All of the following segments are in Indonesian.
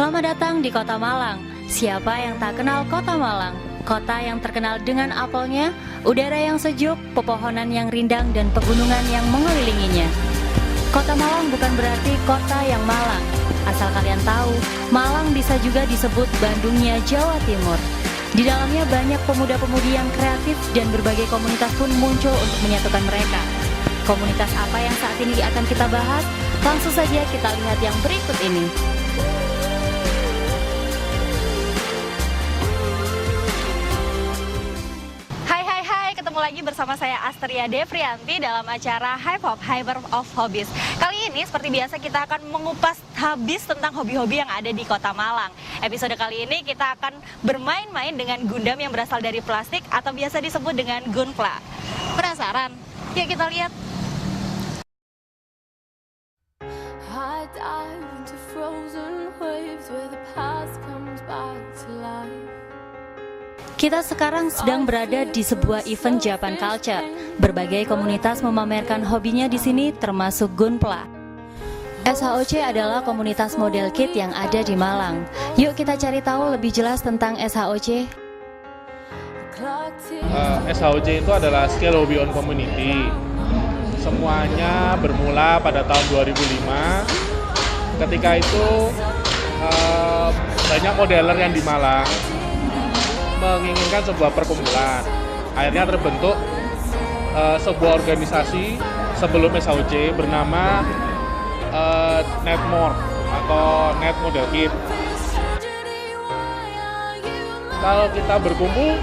Selamat datang di Kota Malang. Siapa yang tak kenal Kota Malang? Kota yang terkenal dengan apelnya, udara yang sejuk, pepohonan yang rindang, dan pegunungan yang mengelilinginya. Kota Malang bukan berarti kota yang malang. Asal kalian tahu, Malang bisa juga disebut Bandungnya Jawa Timur. Di dalamnya banyak pemuda-pemudi yang kreatif dan berbagai komunitas pun muncul untuk menyatukan mereka. Komunitas apa yang saat ini akan kita bahas? Langsung saja kita lihat yang berikut ini. Ketemu lagi bersama saya Astria Devrianti dalam acara Hyper of Hobbies. Kali ini seperti biasa kita akan mengupas habis tentang hobi-hobi yang ada di Kota Malang. Episode kali ini kita akan bermain-main dengan Gundam yang berasal dari plastik atau biasa disebut dengan Gunpla. Penasaran? Yuk kita lihat. I dive into frozen waves where the past comes back to life. Kita sekarang sedang berada di sebuah event Japan Culture. Berbagai komunitas memamerkan hobinya di sini, termasuk Gunpla. SHOC adalah komunitas model kit yang ada di Malang. Yuk kita cari tahu lebih jelas tentang SHOC. SHOC itu adalah Scale Hobby on Community. Semuanya bermula pada tahun 2005. Ketika itu banyak modeler yang di Malang menginginkan sebuah perkumpulan. Akhirnya terbentuk sebuah organisasi sebelum SHOC bernama Netmore atau Net Model Kit. Kalau kita berkumpul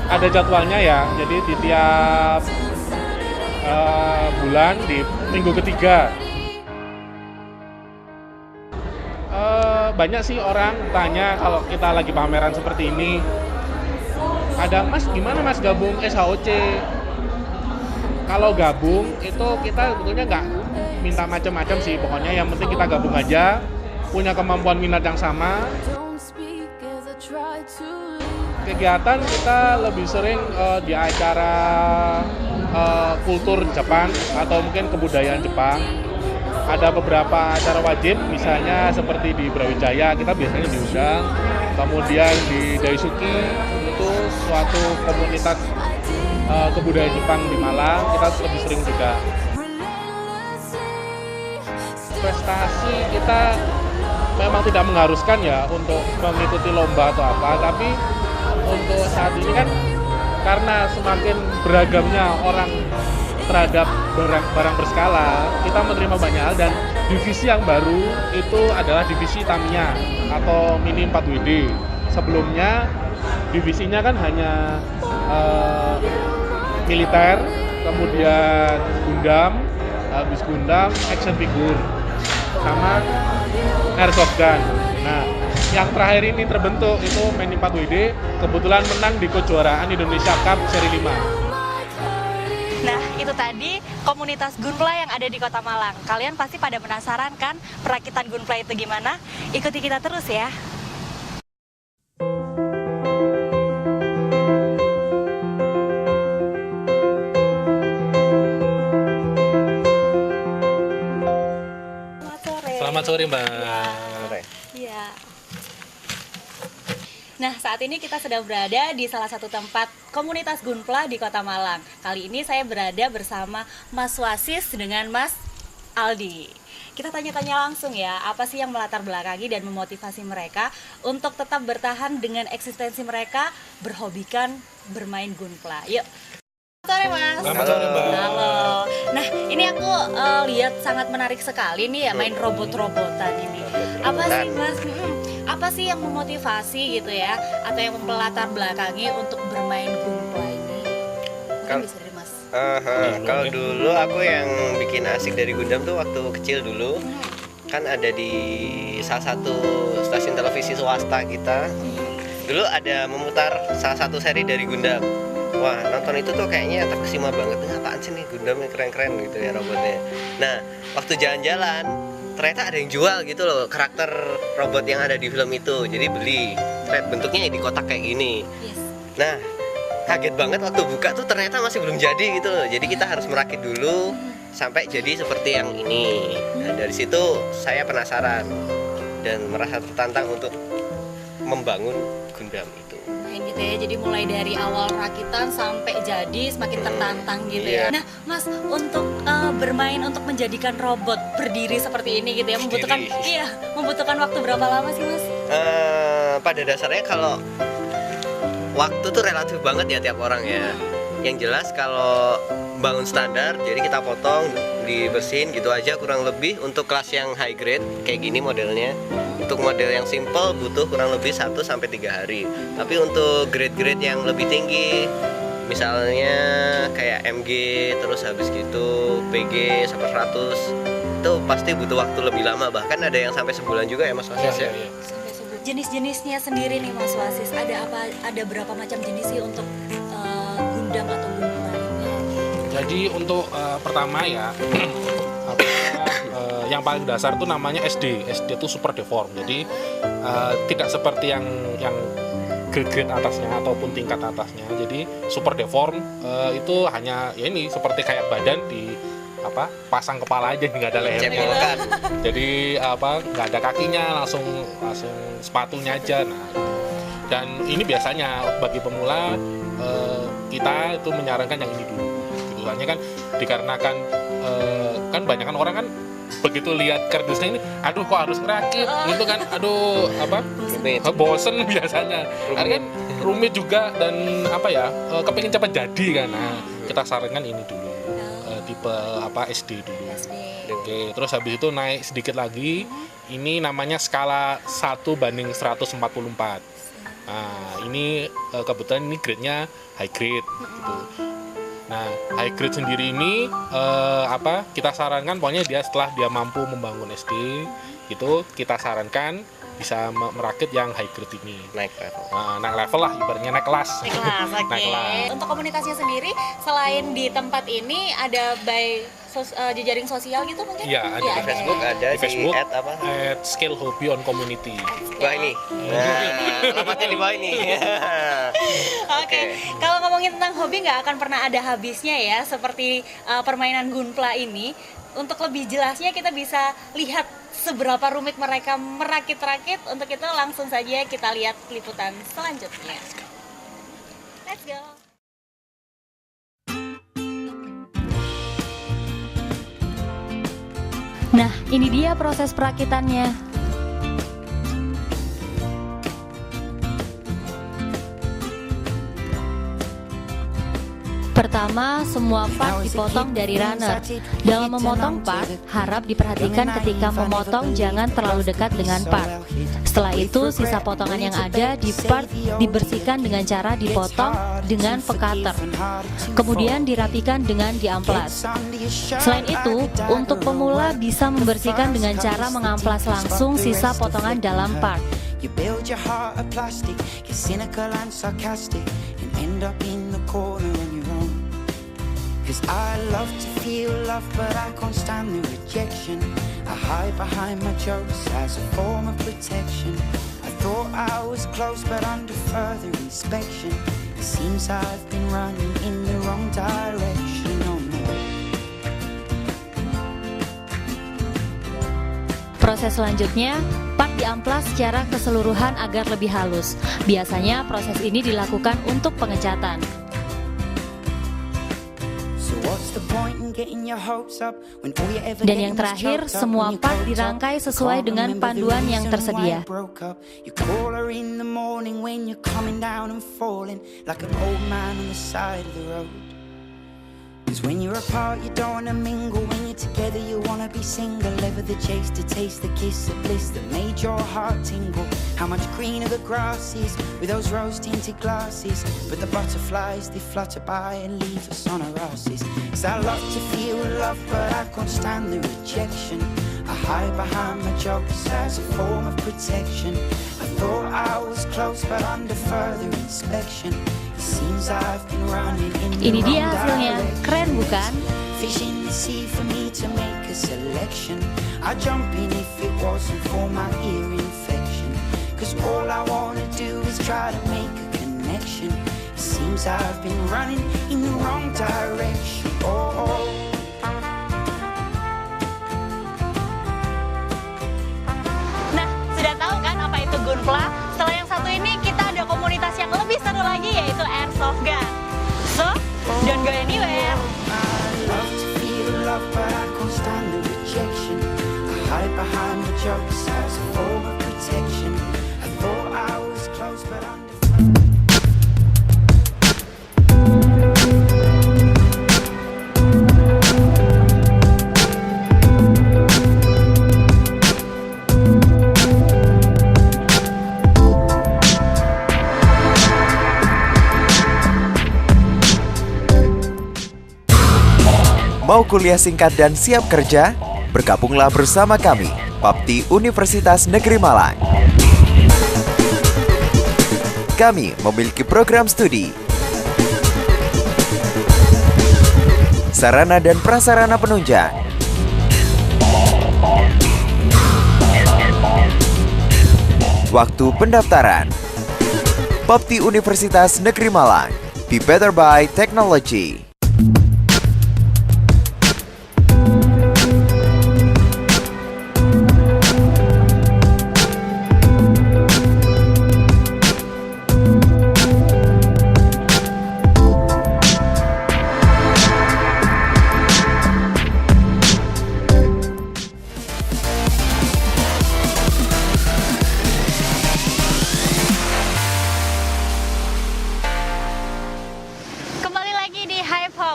ada jadwalnya ya, jadi di tiap bulan di minggu ketiga. Banyak sih orang tanya kalau kita lagi pameran seperti ini, ada mas gimana mas gabung SHOC? Kalau gabung itu kita sebetulnya nggak minta macam-macam sih, pokoknya yang penting kita gabung aja, punya kemampuan minat yang sama. Kegiatan kita lebih sering di acara kultur Jepang atau mungkin kebudayaan Jepang. Ada beberapa acara wajib, misalnya seperti di Brawijaya kita biasanya diundang. Kemudian di Daisuki itu suatu komunitas kebudayaan Jepang di Malang, kita lebih sering juga. Prestasi kita memang tidak mengharuskan ya untuk mengikuti lomba atau apa, tapi untuk saat ini kan karena semakin beragamnya orang terhadap barang berskala, kita menerima banyak hal, dan divisi yang baru itu adalah divisi Tamiya atau Mini 4WD. Sebelumnya divisinya kan hanya militer, kemudian Gundam, habis Gundam, action figure, sama airsoft gun. Nah, yang terakhir ini terbentuk itu Mini 4WD, kebetulan menang di kejuaraan Indonesia Cup seri 5. Nah, itu tadi komunitas Gunpla yang ada di Kota Malang. Kalian pasti pada penasaran kan perakitan Gunpla itu gimana? Ikuti kita terus ya. Selamat sore Mbak. Iya. Nah, saat ini kita sedang berada di salah satu tempat komunitas Gunpla di Kota Malang. Kali ini saya berada bersama Mas Wasis dengan Mas Aldi. Kita tanya-tanya langsung ya, apa sih yang melatar belakangi dan memotivasi mereka untuk tetap bertahan dengan eksistensi mereka berhobikan bermain Gunpla. Yuk. Selamat sore Mas. Selamat sore Mbak. Halo. Nah, ini aku lihat sangat menarik sekali nih ya main robot-robotan ini. Apa sih Mas? Apa sih yang memotivasi gitu ya, atau yang melatar belakangi untuk bermain Gunpla ini? Mungkin bisa dari Mas. Kalau dulu aku yang bikin asik dari Gundam tuh waktu kecil dulu, kan ada di salah satu stasiun televisi swasta kita. Dulu ada memutar salah satu seri dari Gundam. Wah, nonton itu tuh kayaknya terkesima banget. Ini apaan sih nih Gundam yang keren-keren gitu ya robotnya. Nah, waktu jalan-jalan ternyata ada yang jual gitu loh karakter robot yang ada di film itu, jadi beli. Bentuknya di kotak kayak gini. Nah, kaget banget waktu buka tuh ternyata masih belum jadi gitu loh. Jadi kita harus merakit dulu sampai jadi seperti yang ini. Nah, dari situ saya penasaran. dan merasa tertantang untuk membangun Gundam itu. Main gitu ya, jadi mulai dari awal rakitan sampai jadi semakin tertantang gitu ya. Iya. Nah Mas, untuk bermain untuk menjadikan robot berdiri seperti ini gitu ya, membutuhkan waktu berapa lama sih Mas? Pada dasarnya kalau waktu tuh relatif banget ya tiap orang ya. Yang jelas kalau bangun standar, jadi kita potong, dibersihin gitu aja kurang lebih. Untuk kelas yang high grade kayak gini modelnya, untuk model yang simple butuh kurang lebih 1-3 hari. Tapi untuk grade-grade yang lebih tinggi, misalnya kayak MG, terus habis gitu PG sampai 100, itu pasti butuh waktu lebih lama. Bahkan ada yang sampai sebulan juga ya Mas Wasis ya. Jenis-jenisnya sendiri nih Mas Wasis, ada berapa macam jenis sih untuk Gundam atau Gunpla ini? Jadi untuk pertama ya yang paling dasar tuh namanya SD itu super deform. Jadi tidak seperti yang grade atasnya ataupun tingkat atasnya. Jadi super deform itu hanya ya ini seperti kayak badan di pasang kepala aja, nggak ada lehernya. Cemolkan. Jadi nggak ada kakinya, langsung sepatunya aja. Nah, dan ini biasanya bagi pemula kita itu menyarankan yang ini dulu. Gitu. Soalnya kan dikarenakan kan banyak kan orang kan begitu lihat kardusnya ini, aduh kok harus ngerakit gitu kan, aduh bosen biasanya. Karena kan rumit juga dan kepingin cepat jadi kan. Nah, kita sarankan ini dulu. Tipe SD dulu. Oke, terus habis itu naik sedikit lagi. Ini namanya skala 1:144. Nah, ini kebetulan ini grade-nya high grade gitu. Nah, high grade sendiri ini kita sarankan pokoknya setelah dia mampu membangun SD itu kita sarankan bisa merakit yang high grade ini. Naik level. Naik level lah, ibaratnya naik kelas. Naik kelas. Untuk komunitasnya sendiri, selain di tempat ini ada jejaring sosial gitu mungkin? Iya, ada di Facebook, ada di Facebook, di Scale Hobby on Community. Wah ini, alamatnya di bawah ini. Oke. Kalau ngomongin tentang hobi nggak akan pernah ada habisnya ya, seperti permainan Gunpla ini. Untuk lebih jelasnya kita bisa lihat seberapa rumit mereka merakit-rakit. Untuk itu langsung saja kita lihat liputan selanjutnya. Let's go. Nah, ini dia proses perakitannya. Pertama, semua part dipotong dari runner. Dalam memotong part, harap diperhatikan ketika memotong jangan terlalu dekat dengan part. Setelah itu, sisa potongan yang ada di part dibersihkan dengan cara dipotong dengan pekater. Kemudian dirapikan dengan diamplas. Selain itu, untuk pemula bisa membersihkan dengan cara mengamplas langsung sisa potongan dalam part. You build your heart of plastic, you're cynical and sarcastic, and end up in the corner on your own. Cause I love to feel love, but I can't stand the rejection. I hide behind my jokes as a form of protection. I thought I was close, but under further inspection, it seems I've been running in the wrong direction. Oh no. Proses selanjutnya, part diamplas secara keseluruhan agar lebih halus. Biasanya proses ini dilakukan untuk pengecatan. Dan yang terakhir, semua part dirangkai sesuai dengan panduan yang tersedia. Cause when you're apart you don't wanna mingle, when you're together you wanna be single. Ever the chase to taste the kiss of bliss that made your heart tingle. How much greener the grass is with those rose tinted glasses, but the butterflies they flutter by and leave us on our asses. Cause I love to feel love but I can't stand the rejection. I hide behind my jokes as a form of protection. I thought I was close but under further inspection, ini dia hasilnya, keren bukan? Fish in the sea for me to make a selection. I jump in if it wasn't for my ear infection. Cause all I wanna do is try to make a connection. It seems I've been running in the wrong direction. Oh. Mau kuliah singkat dan siap kerja? Bergabunglah bersama kami, Papti Universitas Negeri Malang. Kami memiliki program studi, sarana dan prasarana penunjang, waktu pendaftaran. Papti Universitas Negeri Malang, Be Better by Technology.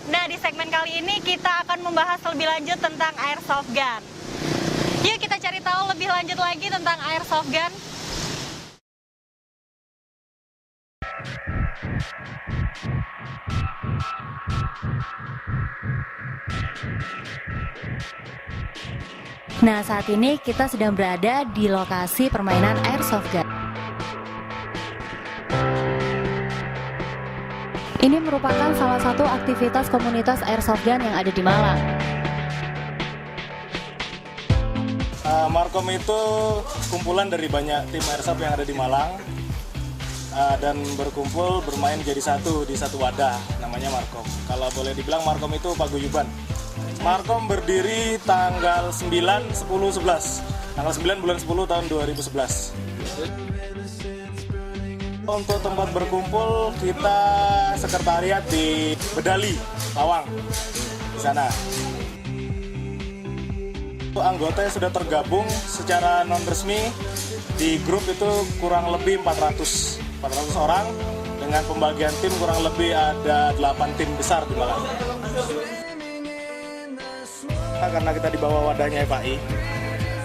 Nah, di segmen kali ini kita akan membahas lebih lanjut tentang airsoft gun. Yuk kita cari tahu lebih lanjut lagi tentang airsoft gun. Nah, saat ini kita sedang berada di lokasi permainan airsoft gun. Ini merupakan salah satu aktivitas komunitas airsoft gun yang ada di Malang. Markom itu kumpulan dari banyak tim airsoft yang ada di Malang dan berkumpul bermain jadi satu di satu wadah, namanya Markom. Kalau boleh dibilang Markom itu paguyuban. Markom berdiri tanggal 9, 10, 11. Tanggal 9 bulan 10 tahun 2011. Untuk tempat berkumpul kita sekretariat di Bedali, Lawang, di sana. Anggota yang sudah tergabung secara non resmi di grup itu kurang lebih 400 orang dengan pembagian tim kurang lebih ada 8 tim besar di Malang. Karena kita di bawah wadahnya FAI,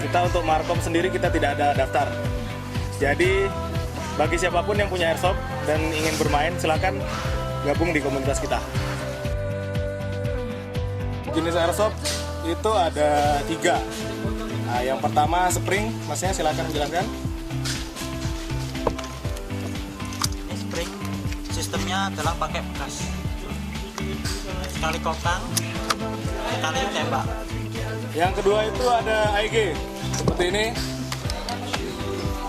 kita untuk Markom sendiri kita tidak ada daftar. Jadi bagi siapapun yang punya airsoft dan ingin bermain, silakan gabung di komunitas kita. Jenis airsoft itu ada 3. Nah, yang pertama spring, masnya silakan menjelaskan. Ini spring, sistemnya adalah pakai bekas. Sekali kokang, sekali tembak. Yang kedua itu ada AEG, seperti ini.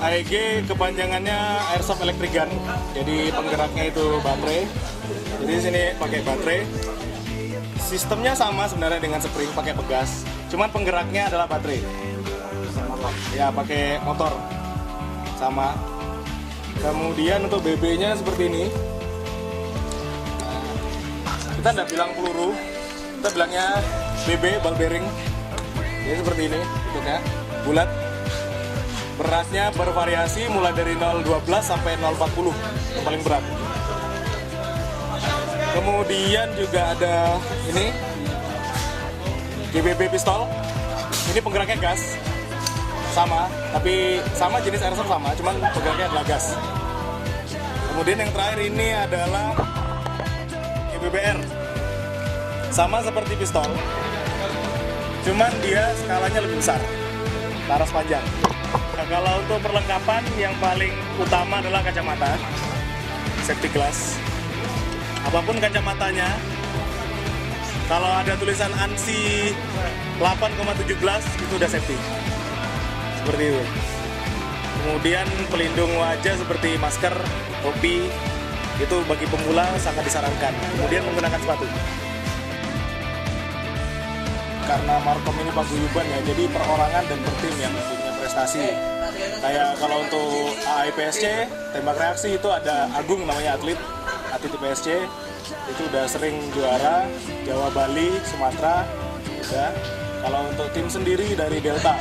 AEG kepanjangannya Airsoft Electric Gun, jadi penggeraknya itu baterai. Jadi di sini pakai baterai. Sistemnya sama sebenarnya dengan spring, pakai pegas. Cuman penggeraknya adalah baterai. Ya, pakai motor. Sama. Kemudian untuk BB-nya seperti ini. Kita tidak bilang peluru, kita bilangnya BB, ball bearing. Jadi seperti ini bentuknya, bulat. Beratnya bervariasi mulai dari 0,12 sampai 0,40 yang paling berat. Kemudian juga ada ini GBB pistol. Ini penggeraknya gas, sama, tapi sama jenis airsoft sama, cuman penggeraknya adalah gas. Kemudian yang terakhir ini adalah GBBR, sama seperti pistol, cuman dia skalanya lebih besar, laras panjang. Nah, kalau untuk perlengkapan yang paling utama adalah kacamata, safety glass. Apapun kacamatanya, kalau ada tulisan ANSI 8,17 itu udah safety. Seperti itu. Kemudian pelindung wajah seperti masker, topi, itu bagi pemula sangat disarankan. Kemudian menggunakan sepatu. Karena Markom ini paguyuban ya, jadi perorangan dan per tim yang punya prestasi. Kayak kalau untuk AIPSC, tembak reaksi itu ada Agung namanya atlet IPSC, itu udah sering juara Jawa, Bali, Sumatera, udah. Kalau untuk tim sendiri dari Delta,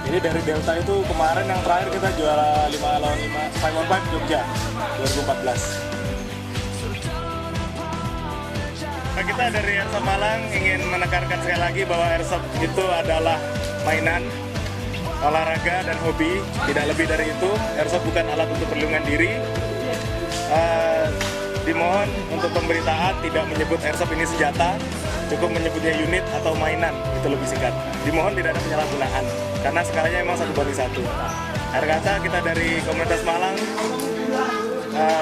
jadi dari Delta itu kemarin yang terakhir kita juara 5 lawan 5 Jogja 2014. Nah, kita dari Airsoft Malang ingin menekankan sekali lagi bahwa Airsoft itu adalah mainan, olahraga dan hobi, tidak lebih dari itu. Airsoft bukan alat untuk perlindungan diri. Dimohon untuk pemberitaan tidak menyebut Airsoft ini senjata, cukup menyebutnya unit atau mainan, itu lebih singkat. Dimohon tidak ada penyalahgunaan, karena skalanya memang 1:1. Akhir kata kita dari komunitas Malang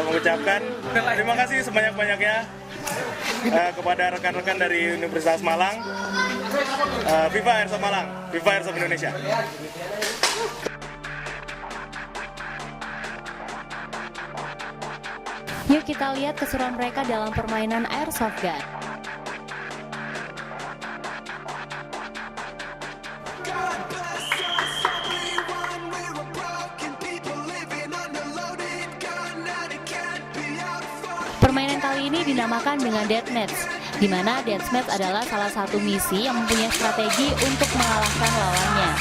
mengucapkan terima kasih sebanyak-banyaknya kepada rekan-rekan dari Universitas Malang. Viva Airsoft Malang, Viva Airsoft Indonesia. Yuk kita lihat keseruan mereka dalam permainan Airsoft Gun. Permainan kali ini dinamakan dengan Deathmatch, di mana Deathmatch adalah salah satu misi yang mempunyai strategi untuk mengalahkan lawannya.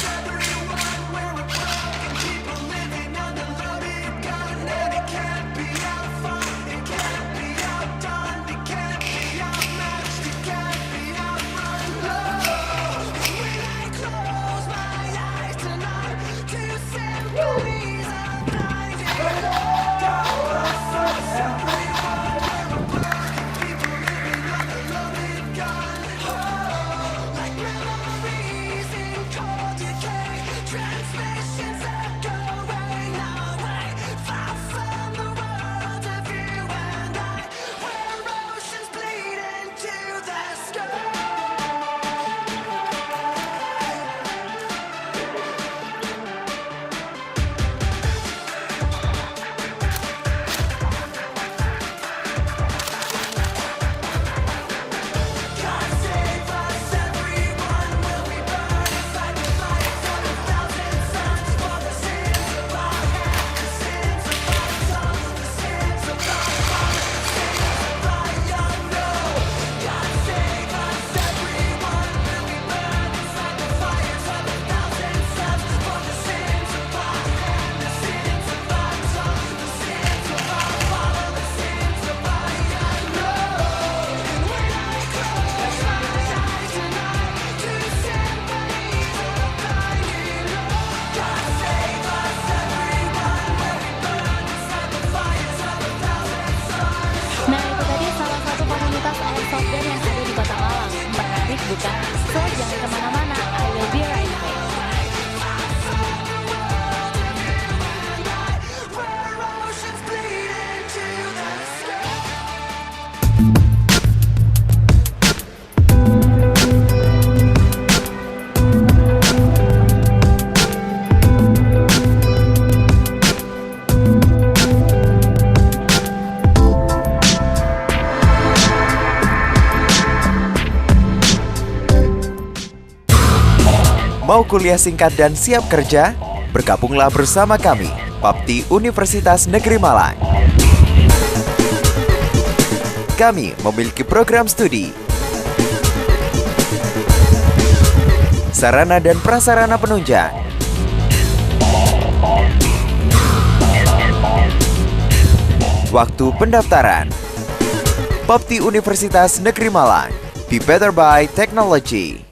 Bukan? So, jangan kemana-mana, I will be right back. Mau kuliah singkat dan siap kerja? Bergabunglah bersama kami, Papti Universitas Negeri Malang. Kami memiliki program studi, sarana dan prasarana penunjang, waktu pendaftaran. Papti Universitas Negeri Malang, Be Better by Technology.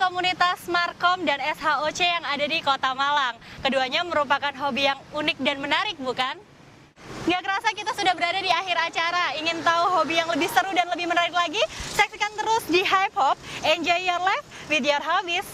Komunitas Markom dan SHOC yang ada di Kota Malang. Keduanya merupakan hobi yang unik dan menarik, bukan? Nggak kerasa kita sudah berada di akhir acara. Ingin tahu hobi yang lebih seru dan lebih menarik lagi? Saksikan terus di Hype Hop. Enjoy your life with your hobbies.